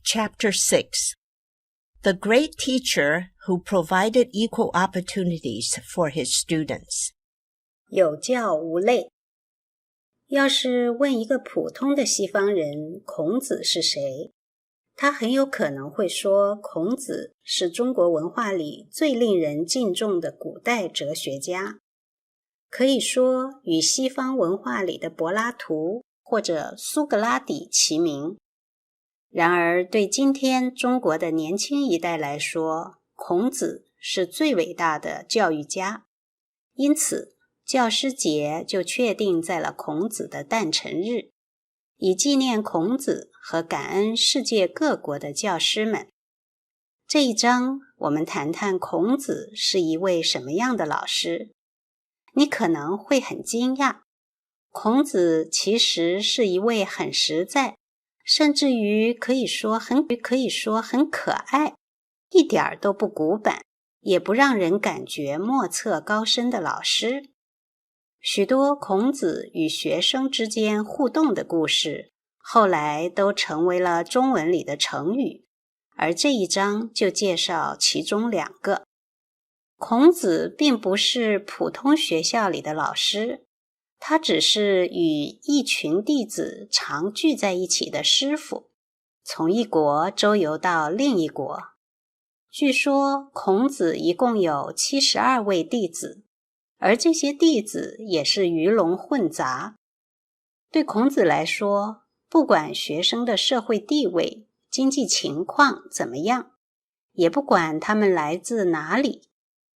Chapter 6 The Great Teacher Who Provided Equal Opportunities for His Students 有教无类。要是问一个普通的西方人孔子是谁，他很有可能会说孔子是中国文化里最令人敬重的古代哲学家，可以说与西方文化里的柏拉图或者苏格拉底齐名。然而对今天中国的年轻一代来说，孔子是最伟大的教育家，因此教师节就确定在了孔子的诞辰日，以纪念孔子和感恩世界各国的教师们。这一章我们谈谈孔子是一位什么样的老师。你可能会很惊讶，孔子其实是一位很实在，甚至于可以说很可爱，一点都不古板，也不让人感觉莫测高深的老师。许多孔子与学生之间互动的故事，后来都成为了中文里的成语，而这一章就介绍其中2个。孔子并不是普通学校里的老师，他只是与一群弟子常聚在一起的师傅，从一国周游到另一国。据说孔子一共有72位弟子，而这些弟子也是鱼龙混杂。对孔子来说，不管学生的社会地位、经济情况怎么样，也不管他们来自哪里，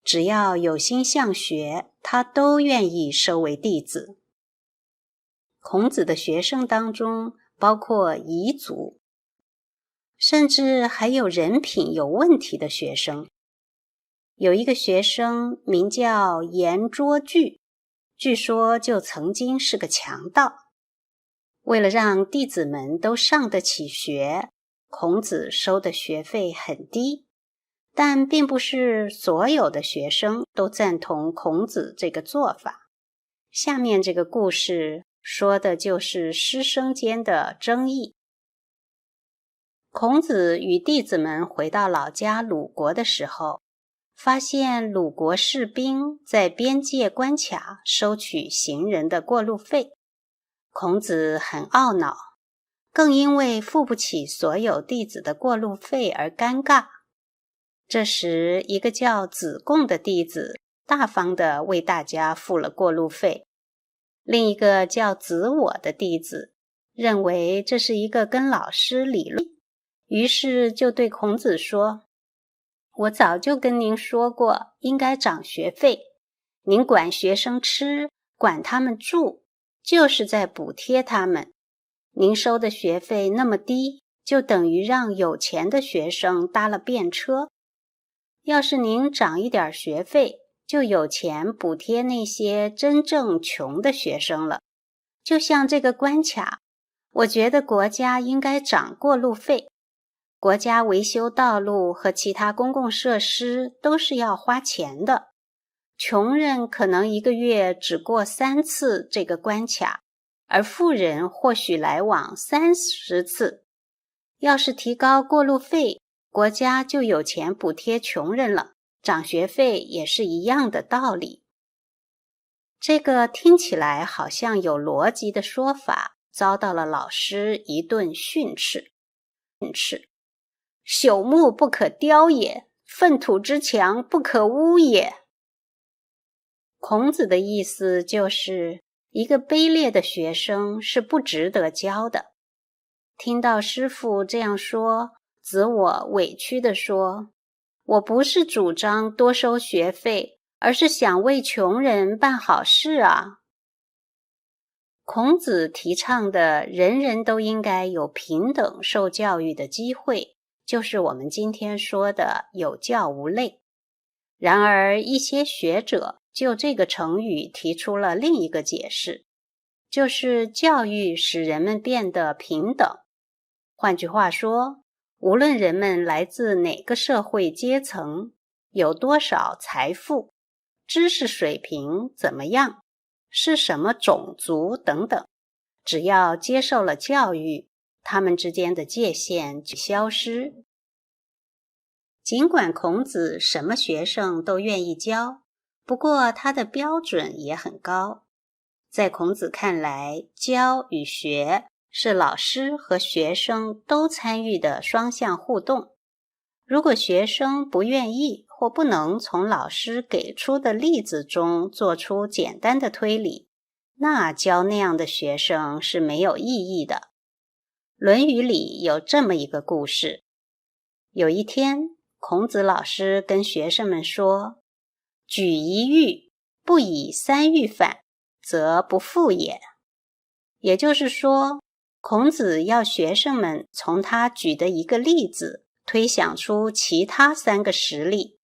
只要有心向学，他都愿意收为弟子。孔子的学生当中包括夷族，甚至还有人品有问题的学生。有一个学生名叫颜捉句，据说就曾经是个强盗。为了让弟子们都上得起学，孔子收的学费很低，但并不是所有的学生都赞同孔子这个做法。下面这个故事说的就是师生间的争议。孔子与弟子们回到老家鲁国的时候，发现鲁国士兵在边界关卡收取行人的过路费。孔子很懊恼，更因为付不起所有弟子的过路费而尴尬。这时，一个叫子贡的弟子大方地为大家付了过路费。另一个叫子我的弟子认为这是一个跟老师理论，于是就对孔子说：我早就跟您说过，应该涨学费。您管学生吃，管他们住，就是在补贴他们。您收的学费那么低，就等于让有钱的学生搭了便车。要是您涨一点学费，就有钱补贴那些真正穷的学生了。就像这个关卡，我觉得国家应该涨过路费。国家维修道路和其他公共设施都是要花钱的，穷人可能一个月只过3次这个关卡，而富人或许来往30次。要是提高过路费，国家就有钱补贴穷人了，涨学费也是一样的道理。这个听起来好像有逻辑的说法，遭到了老师一顿训斥。朽木不可雕也，粪土之墙不可污也。孔子的意思就是，一个卑劣的学生是不值得教的。听到师父这样说，子我委屈地说：我不是主张多收学费，而是想为穷人办好事啊。孔子提倡的人人都应该有平等受教育的机会，就是我们今天说的有教无类。然而一些学者就这个成语提出了另一个解释，就是教育使人们变得平等。换句话说，无论人们来自哪个社会阶层，有多少财富，知识水平怎么样，是什么种族等等，只要接受了教育，他们之间的界限就消失。尽管孔子什么学生都愿意教，不过他的标准也很高。在孔子看来，教与学是老师和学生都参与的双向互动。如果学生不愿意或不能从老师给出的例子中做出简单的推理，那教那样的学生是没有意义的。《论语》里有这么一个故事。有一天，孔子老师跟学生们说：“举一玉，不以三玉反，则不复也。”也就是说，孔子要学生们从他举的一个例子推想出其他3个实例。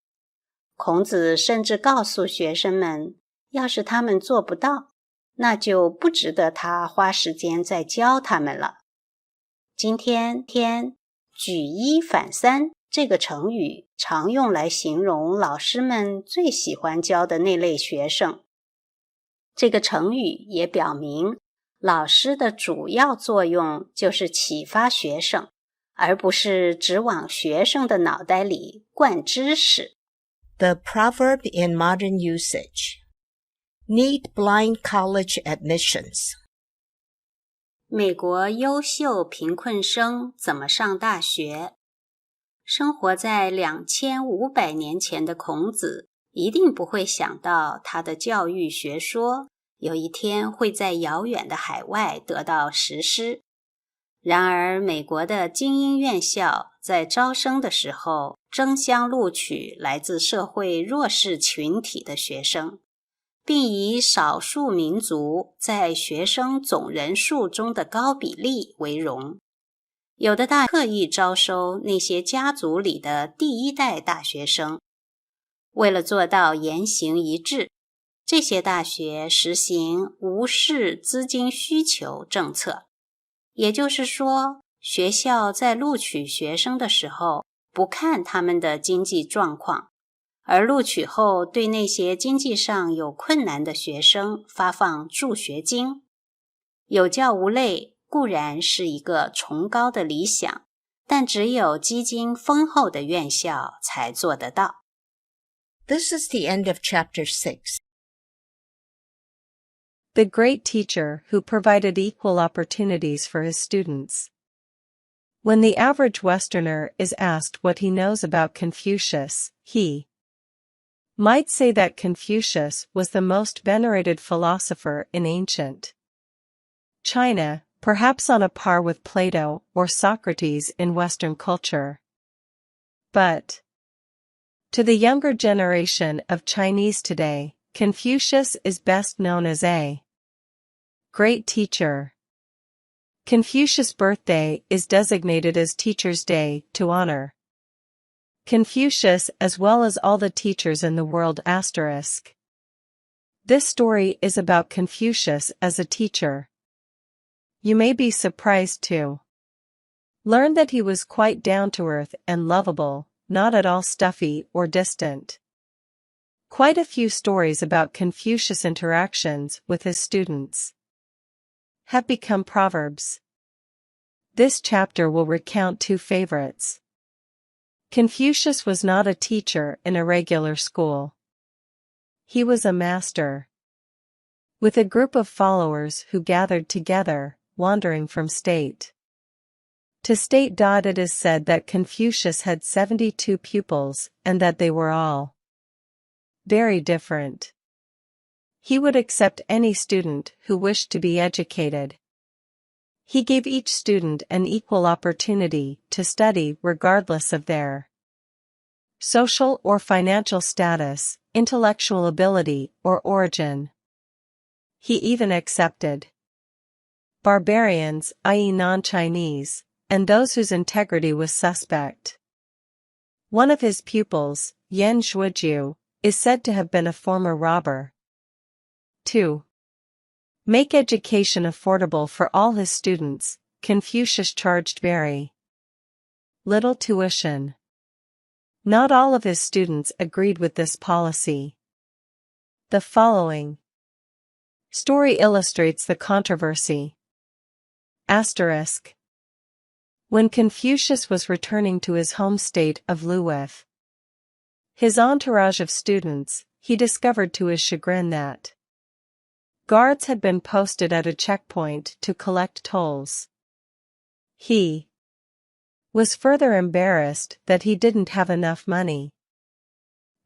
孔子甚至告诉学生们，要是他们做不到，那就不值得他花时间再教他们了。今天举一反三这个成语常用来形容老师们最喜欢教的那类学生。这个成语也表明，老师的主要作用就是启发学生，而不是只往学生的脑袋里灌知识。The proverb in modern usage. Need blind college admissions. 美国优秀贫困生怎么上大学？生活在2500年前的孔子一定不会想到他的教育学说有一天会在遥远的海外得到实施。然而，美国的精英院校在招生的时候争相录取来自社会弱势群体的学生，并以少数民族在学生总人数中的高比例为荣。有的大学刻意招收那些家族里的第1代大学生。为了做到言行一致，这些大学实行无视资金需求政策。也就是说，学校在录取学生的时候，不看他们的经济状况，而录取后对那些经济上有困难的学生发放助学金。有教无类固然是一个崇高的理想，但只有基金丰厚的院校才做得到。This is the end of chapter 6. The great teacher who provided equal opportunities for his students. When the average Westerner is asked what he knows about Confucius, he might say that Confucius was the most venerated philosopher in ancient China, perhaps on a par with Plato or Socrates in Western culture. But to the younger generation of Chinese today, Confucius is best known as a great teacher. Confucius' birthday is designated as Teacher's Day to honor Confucius as well as all the teachers in the world. This story is about Confucius as a teacher. You may be surprised to learn that he was quite down-to-earth and lovable, not at all stuffy or distant. Quite a few stories about Confucius' interactions with his students have become proverbs. This chapter will recount 2 favorites. Confucius was not a teacher in a regular school. He was a master, with a group of followers who gathered together, wandering from state to state. It is said that Confucius had 72 pupils and that they were all very different. He would accept any student who wished to be educated. He gave each student an equal opportunity to study regardless of their social or financial status, intellectual ability, or origin. He even accepted barbarians, i.e. non-Chinese, and those whose integrity was suspect. One of his pupils, Yan Shuijiu, is said to have been a former robber. 2. Make education affordable for all his students, Confucius charged very little tuition. Not all of his students agreed with this policy. The following story illustrates the controversy. Asterisk. When Confucius was returning to his home state of Lu with his entourage of students, he discovered to his chagrin that guards had been posted at a checkpoint to collect tolls. He was further embarrassed that he didn't have enough money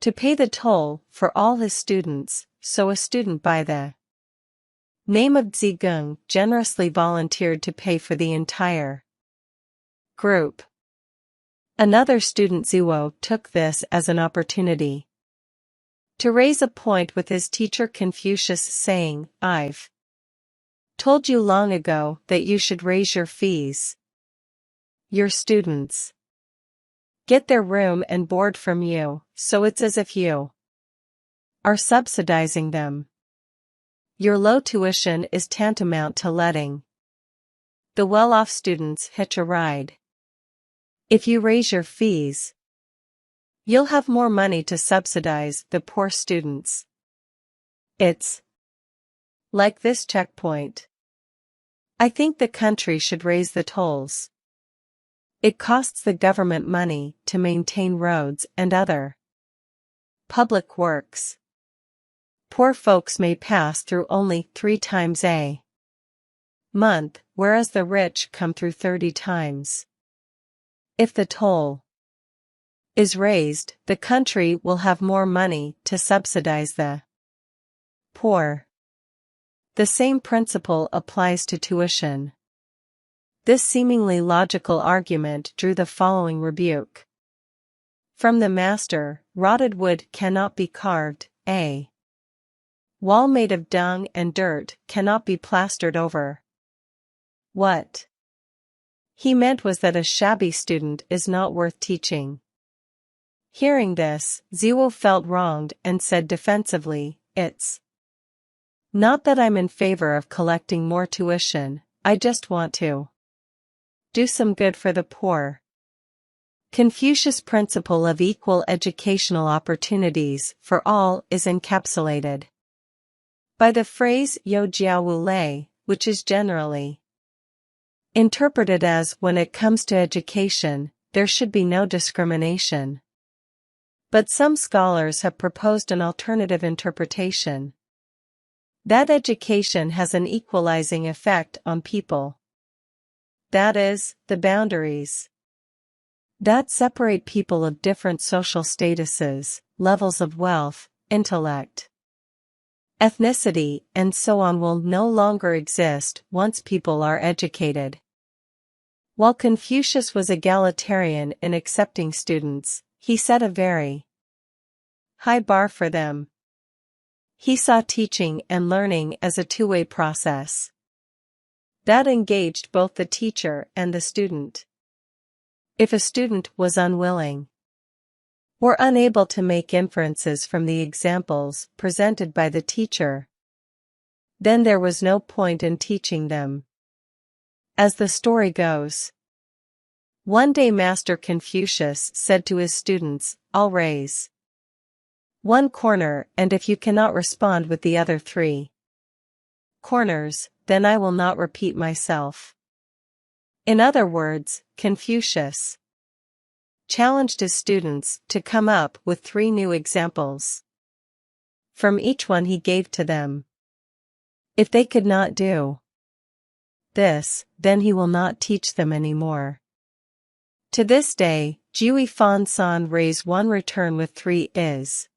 to pay the toll for all his students, so a student by the name of Zhigung generously volunteered to pay for the entire group. Another student Zuo took this as an opportunity to raise a point with his teacher Confucius, saying, "I've told you long ago that you should raise your fees. Your students get their room and board from you, so it's as if you are subsidizing them. Your low tuition is tantamount to letting the well-off students hitch a ride. If you raise your fees, you'll have more money to subsidize the poor students. It's like this checkpoint. I think the country should raise the tolls. It costs the government money to maintain roads and other public works. Poor folks may pass through only 3 times a month, whereas the rich come through 30 times. If the toll is raised, the country will have more money to subsidize the poor. The same principle applies to tuition." This seemingly logical argument drew the following rebuke from the master: "Rotted wood cannot be carved, a wall made of dung and dirt cannot be plastered over." What he meant was that a shabby student is not worth teaching. Hearing this, Zuo felt wronged and said defensively, "It's not that I'm in favor of collecting more tuition, I just want to do some good for the poor." Confucius' principle of equal educational opportunities for all is encapsulated by the phrase "you jiao wu lei," which is generally interpreted as, when it comes to education, there should be no discrimination. But some scholars have proposed an alternative interpretation: that education has an equalizing effect on people. That is, the boundaries that separate people of different social statuses, levels of wealth, intellect, ethnicity, and so on will no longer exist once people are educated. While Confucius was egalitarian in accepting students, he set a very high bar for them. He saw teaching and learning as a two-way process that engaged both the teacher and the student. If a student was unwilling or unable to make inferences from the examples presented by the teacher, then there was no point in teaching them. As the story goes, one day Master Confucius said to his students, "I'll raise one corner, and if you cannot respond with the other 3 corners, then I will not repeat myself." In other words, Confucius challenged his students to come up with 3 new examples from each one he gave to them. If they could not do this, then he will not teach them anymore. To this day, Jiui Fan San raise one return with 3 is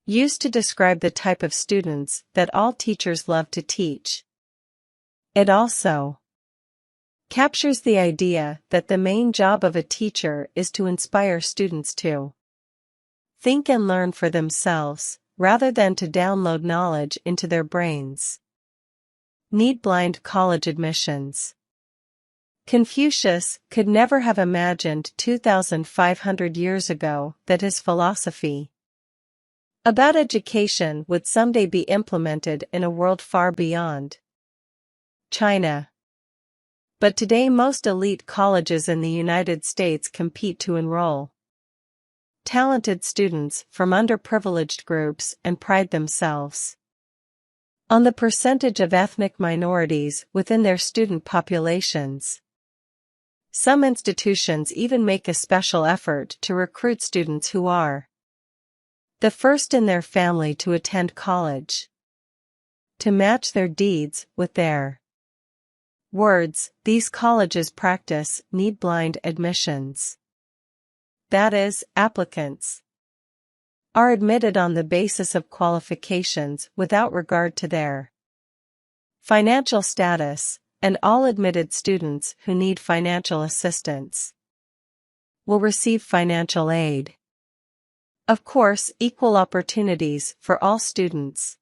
used to describe the type of students that all teachers love to teach. It also captures the idea that the main job of a teacher is to inspire students to think and learn for themselves, rather than to download knowledge into their brains. Need-blind college admissions. Confucius could never have imagined 2,500 years ago that his philosophy about education would someday be implemented in a world far beyond China. But today most elite colleges in the United States compete to enroll talented students from underprivileged groups and pride themselves on the percentage of ethnic minorities within their student populations. Some institutions even make a special effort to recruit students who are the first in their family to attend college. To match their deeds with their words, these colleges practice need-blind admissions. That is, applicants are admitted on the basis of qualifications without regard to their financial status, and all admitted students who need financial assistance will receive financial aid. Of course, equal opportunities for all students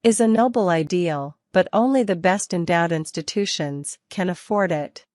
is a noble ideal, but only the best endowed institutions can afford it.